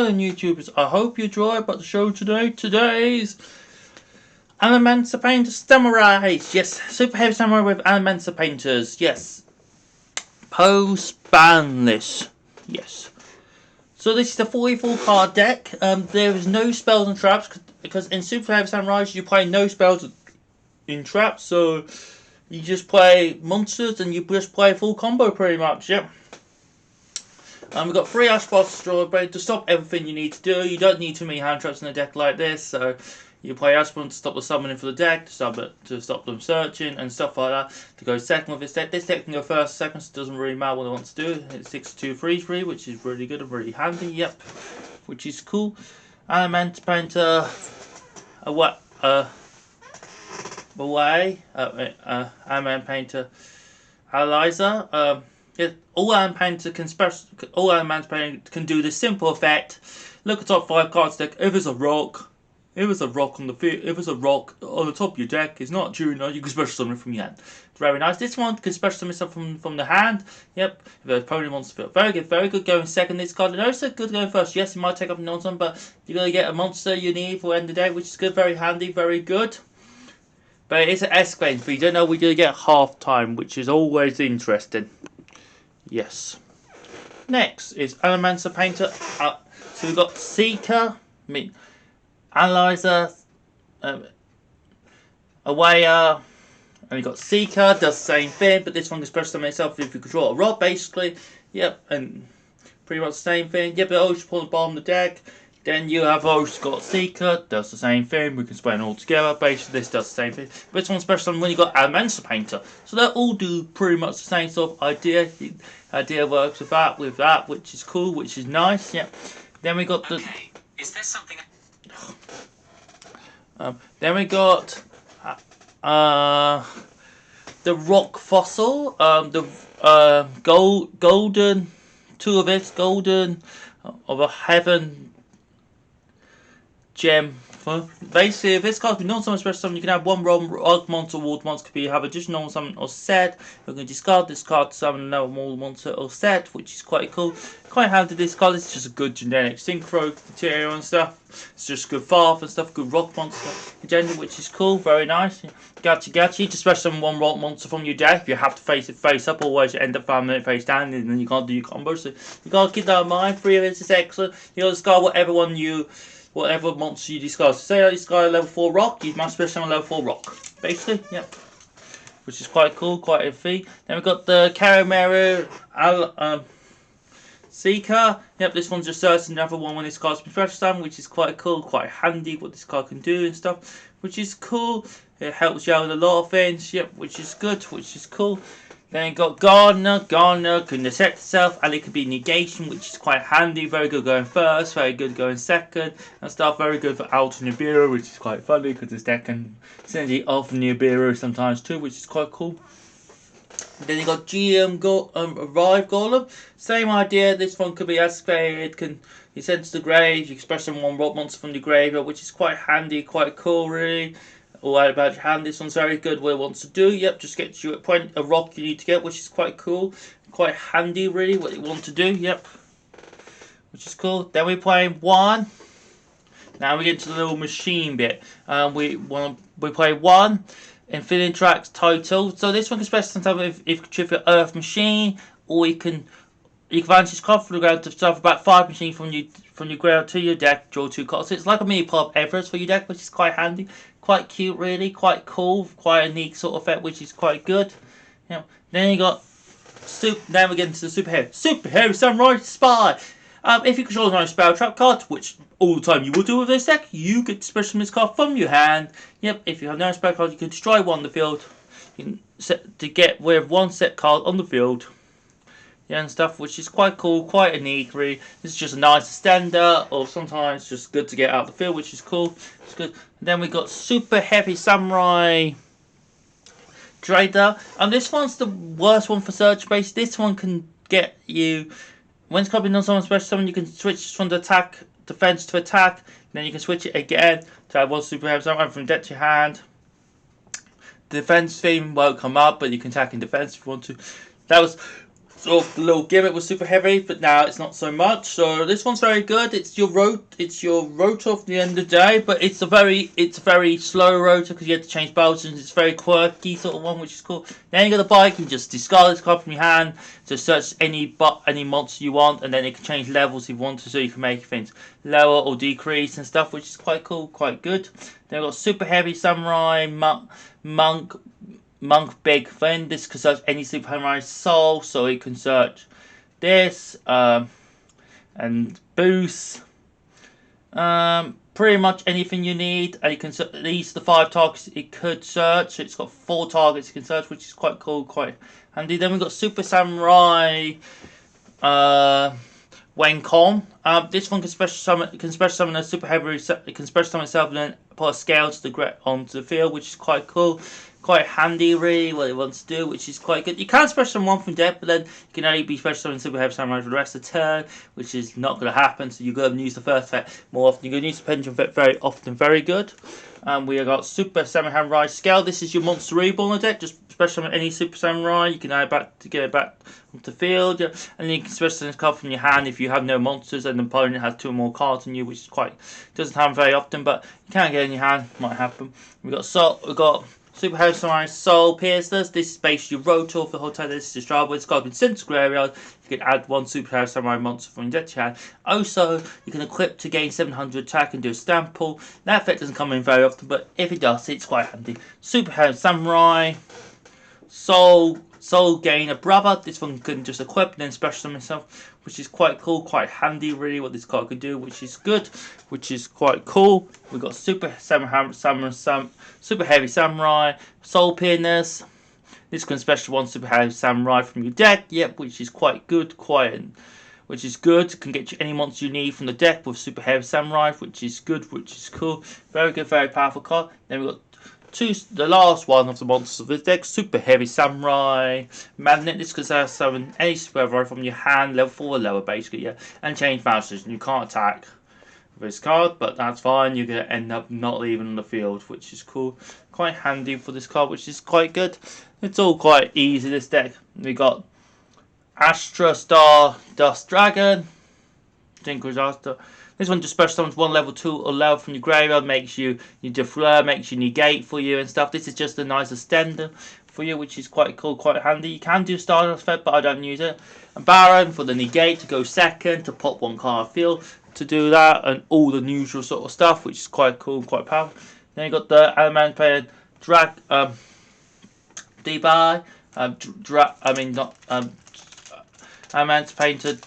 then YouTubers, I hope you enjoy about the show today. Today's Adamancipator Samurais. Yes, Super Heavy Samurai with Adamancipators. Yes. Post-ban list. Yes. So this is a 44 card deck. There is no spells and traps because in Super Heavy Samurai you play no spells in traps. So you just play monsters and you just play full combo pretty much. Yep. We've got 3 Ash Boss Destroyer to stop everything you need to do. You don't need too many hand traps in a deck like this, so you play Ash Boss to stop the summoning for the deck, to stop them searching and stuff like that. To go second with this deck. This deck can go first, second, so it doesn't really matter what it wants to do. It's 6-2-3-3, which is really good and really handy. Yep, which is cool. Adamancipator Adamancipator Analyzer. Yeah, all Adamancipator can do this simple effect. Look at top 5 cards deck. If it's a rock on the field, if it's a rock on the top of your deck, it's not true. No, you can special summon it from your hand. It's very nice. This one can special summon stuff from the hand. Yep. If the opponent wants to field, very good going second. This card, and also good going first. Yes, you might take up a non-summon, but you're gonna get a monster you need for the end of the day, which is good, very handy, very good. But it is an escalation, so you don't know we're gonna get half time, which is always interesting. Yes. Next is Adamancipator. So we've got Seeker, Analyzer, Awayer, and we've got Seeker, does the same thing, but this one can special summon itself if you control a rod, basically. Yep, and pretty much the same thing. Yep, but always pull the bottom of the deck. Then you have also got Seeker, does the same thing. We can split them all together. Basically, this does the same thing. But this one's special when you got Adamancipator. So they all do pretty much the same sort of idea. The idea works with that, which is cool, which is nice. Yeah. Then we got the. Okay. Is there something? Then we got the rock fossil. The golden, 2 of it, golden of a heaven. Gem. Basically, if this card can non-summon special summon, you can have one rock monster, ward monster, could have a just normal summon or set. You can discard this card to summon another monster or set, which is quite cool. Quite handy. This card is just a good generic synchro material and stuff. It's just good Farth and stuff, good rock monster in general, which is cool, very nice. Gachi, to special summon one rock monster from your deck. If you have to face it face up, otherwise you end up farming it face down, and then you can't do your combo. So you gotta keep that in mind. 3 of it is excellent. You gotta discard whatever monster you discard. So say I discard a level 4 rock, you must special summon a level 4 rock. Basically, yep. Which is quite cool, quite a feat. Then we've got the Karameru Seeker. Yep, this one's just searching another one when this card's been special summoned, which is quite cool, quite handy what this card can do and stuff. Which is cool. It helps you out with a lot of things, yep, which is good, which is cool. Then you got Gardener can reset itself, and it could be negation, which is quite handy. Very good going first, very good going second, and stuff. Very good for Alter Nibiru, which is quite funny because this deck can synergy off Nibiru sometimes too, which is quite cool. Then you got Arrive Golem. Same idea. This one could be escalated. Can you send to the grave? You can special summon one rock monster from the graveyard, which is quite handy, quite cool, really. All out about your hand. This one's very good. What it wants to do, yep, just get you a rock you need to get, which is quite cool, quite handy, really. What you want to do, yep, which is cool. Then we're playing 1. Now we get to the little machine bit. We play 1 Infinite Tracks total. So this one can special sometimes if you trip your Earth machine, or you can advance this card from the ground to stuff about 5 machines from your ground to your deck, draw 2 cards. So it's like a mini pop Everest for your deck, which is quite handy. Quite cute, really, quite cool, quite a neat sort of effect, which is quite good. Yeah. Then you got now we get into the Super Heavy Samurai Spy. If you control no spell trap cards, which all the time you will do with this deck, you get special summon this card from your hand. Yep. If you have no spell cards, you can destroy one on the field. You can set to get rid of 1 set card on the field. Yeah, and stuff, which is quite cool, quite a neat, really. This is just a nice extender, or sometimes just good to get out of the field, which is cool. It's good. And then we got Super Heavy Samurai Trader, and this one's the worst one for search space. This one can get you, when it's copied on someone's special summon, you can switch from the attack, defense to attack, then you can switch it again to have 1 Super Heavy Samurai from deck to your hand. The defense theme won't come up, but you can attack in defense if you want to. That was sort of the little gimmick was super heavy, but now it's not so much. So this one's very good. It's your rotor at the end of the day, but it's a very slow rotor because you have to change buttons. It's a very quirky sort of one, which is cool. Then you got the bike. You just discard this card from your hand to search any monster you want, and then it can change levels if you want to, so you can make things lower or decrease and stuff, which is quite cool, quite good. Then we've got super heavy samurai monk big thing. This can search any Super Samurai soul, so it can search this and boost pretty much anything you need, and you can search these the 5 targets it could search. So it's got 4 targets you can search, which is quite cool, quite handy. Then we've got Super Samurai Wencon. This one can special summon a super heavy. It can special summon itself and then put a scale onto the field, which is quite cool, quite handy. Really, what it wants to do, which is quite good. You can special summon one from deck, but then you can only be special summoning super heavy samurai for the rest of the turn, which is not going to happen. So you're going to use the first effect more often. You're going to use the pendulum effect very often. Very good. We have got Super Samurai Scale. This is your monster reborn deck. Just special summon any Super Samurai. You can add back to get it back onto the field. Yeah. And then you can special summon this card from your hand if you have no monsters and the opponent has 2 or more cards on you, which is doesn't happen very often, but you can get it in your hand. Might happen. We've got Super Heavy Samurai Soul Piercers. This is basically your rotor for the whole time. This is destroyable. It's got sent to graveyard. You can add 1 Super Heavy Samurai monster from your deck to your hand. Also, you can equip to gain 700 attack and do a stamp pull. That effect doesn't come in very often, but if it does, it's quite handy. Super Heavy Samurai Soul Gain a Brother. This one can just equip and then special summon itself, which is quite cool, quite handy really what this card can do, which is good, which is quite cool. We've got Super Heavy Samurai Soul Piercers. This can special 1 Super Heavy Samurai from your deck, yep, which is quite good, which is good. Can get you any monster you need from the deck with Super Heavy Samurai, which is good, which is cool. Very good, very powerful card. Then we've got the last one of the monsters of this deck, Super Heavy Samurai Magnet. This can summon any Super Samurai from your hand, level 4 or lower, basically, yeah, and change masters. You can't attack with this card, but that's fine. You're going to end up not leaving the field, which is cool. Quite handy for this card, which is quite good. It's all quite easy, this deck. We got Astra Star Dust Dragon, Disaster. This one just special summons 1 level 2 or lower from your graveyard, makes you defleur, makes you negate for you and stuff. This is just a nice extender for you, which is quite cool, quite handy. You can do Stardust effect, but I don't use it. And Baron for the negate to go second, to pop 1 card field, to do that, and all the usual sort of stuff, which is quite cool, quite powerful. Then you got the Adamancipator Debuy, Adamancipator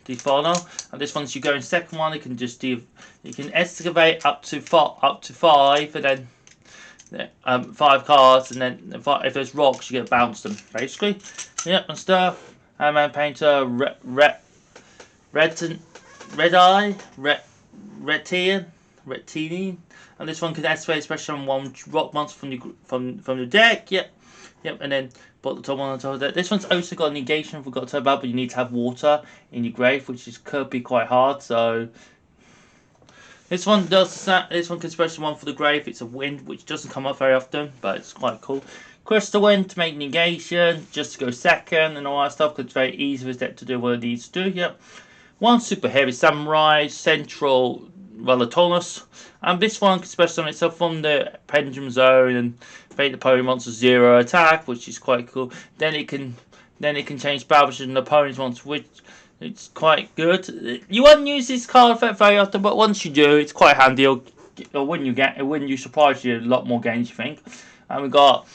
Defono, and this one's you go in second one. You can just do, you can excavate up to 5, and then 5 cards, and then if there's rocks, you get bounce them basically. Yep, and stuff. Man Painter Retine, and this one can activate especially on 1 rock monster from the deck. Yep, and then put the top one on top of that. This one's also got a negation. Forgot to talk about, but you need to have water in your grave, which could be quite hard. So this one does. This one can special 1 for the grave. It's a wind, which doesn't come up very often, but it's quite cool. Crystal Wind to make negation, just to go second and all that stuff. Cause it's very easy for this deck to do what it needs to do. Yep. 1 Super Heavy Samurai Central Relatonus. And this one can special summon itself from the Pendulum Zone and make the opponent monster 0 attack, which is quite cool. Then it can change battle position the opponent's monster, which it's quite good. You won't use this card effect very often, but once you do, it's quite handy. It'll win you surprise you a lot more games, you think. And we got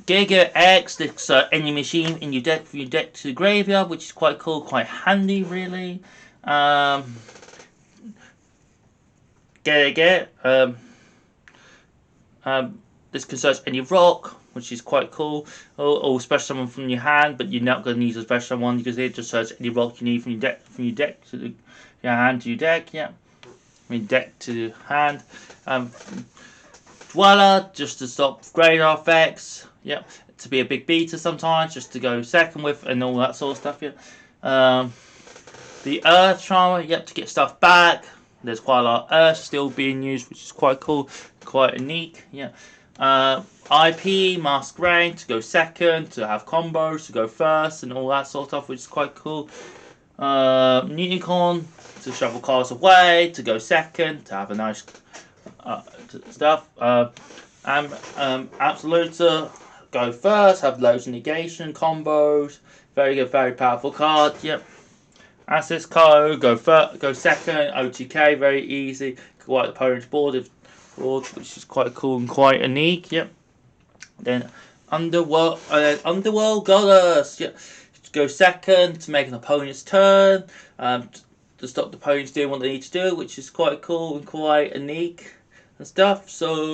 Giga X, this any machine in your deck from your deck to the graveyard, which is quite cool, quite handy, really. This can search any rock, which is quite cool, or special summon from your hand, but you're not going to use a special one because it just search any rock you need from your deck to your hand to your deck. Yeah, from your deck to hand. Dweller, just to stop graveyard effects. Yep, to be a big beater sometimes, just to go second with and all that sort of stuff. Yeah. The Earth Charmer, yep, to get stuff back. There's quite a lot of Earth still being used, which is quite cool, quite unique. Yeah. IP, Mask Rank to go second, to have combos, to go first, and all that sort of stuff, which is quite cool. Unicorn to shovel cards away, to go second, to have a nice stuff. Absoluta go first, have loads of negation combos. Very good, very powerful card. Yep. Access Co go second. OTK very easy. Wipe the opponent's board, which is quite cool and quite unique. Yep. Then Underworld Goddess. Yep. Go second to make an opponent's turn. To stop the opponents doing what they need to do, which is quite cool and quite unique and stuff. So